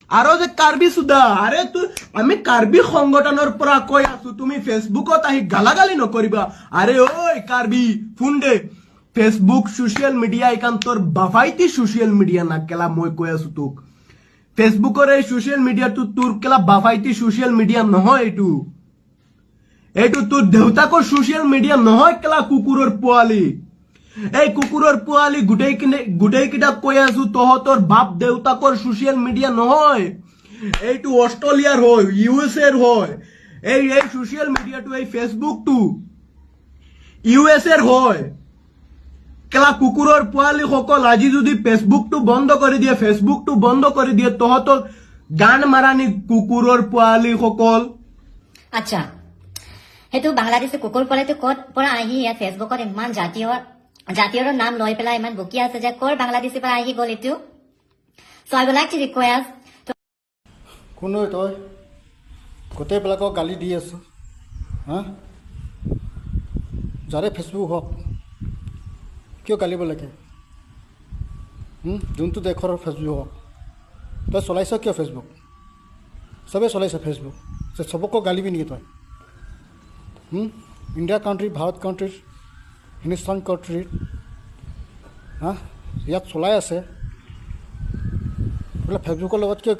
আৰু যে কাৰ্বি সুদা আৰে আমি কাৰ্বি সংগঠনৰ পৰা কৈ আছো তুমি ফেচবুকত আহি গালাগালি নকৰিবা আৰে ঐ কাৰ্বি ফোন দে ফেচবুক সোশ্যাল মিডিয়া এখান তোৰ বাফাইতি সোশ্যাল মিডিয়া না কেলা মই কৈ আছো তোক ফেসবুকৰ এই সোশ্যাল মিডিয়াটো তোৰ কেলা বাফাইতি সোশ্যাল মিডিয়া নহয় এইটো তোৰ দেউতাকৰ সোশ্যাল মিডিয়া নহয় কেলা কুকুৰৰ পোৱালি এই কুকুৰৰ পোৱালি গুটেই কিটা কৈ আছো তহঁতৰ বাপ দেউতাকৰ সোশ্যাল মিডিয়া নহয় এইটো অস্ট্ৰেলিয়াৰ হয় ইউএস এৰ হয় এই সোশ্যাল মিডিয়াটো এই ফেসবুকটো ইউএস এৰ হয় কেলা কুকুৰৰ পোৱালি সকল আজি যদি ফেসবুকটো বন্ধ কৰি দিয়ে তহঁতৰ গান মাৰানি কুকুৰৰ পোৱালি সকল আচ্ছা হেতু বাংলাদেশী কুকুৰ পোৱালিটো ক'ত পৰা আহি ইয়াত ফেচবুকত ইমান জাতীয়ৰ নাম লৈ পেলাই ইমান বকি আছে যে ক'ৰ বাংলাদেশী পৰা আহি গ'ল এইটো so I would like to request কোন তই গোটেইবিলাকক গালি দি আছো হা যাৰে ফেচবুক হওক কিয় গালিব লাগে যোনটো দেশৰ ফেচবুক হওক তই চলাইছ কিয় ফেচবুক চবেই চলাইছে ফেচবুক চবকো গালিবি নেকি তই ইণ্ডিয়া কাণ্ট্ৰি ভাৰত কাণ্ট্ৰিৰ হিন্দুস্তান কাণ্ট্ৰিৰ ইয়াত চলাই আছে বোলে ফেচবুকৰ লগত কিয়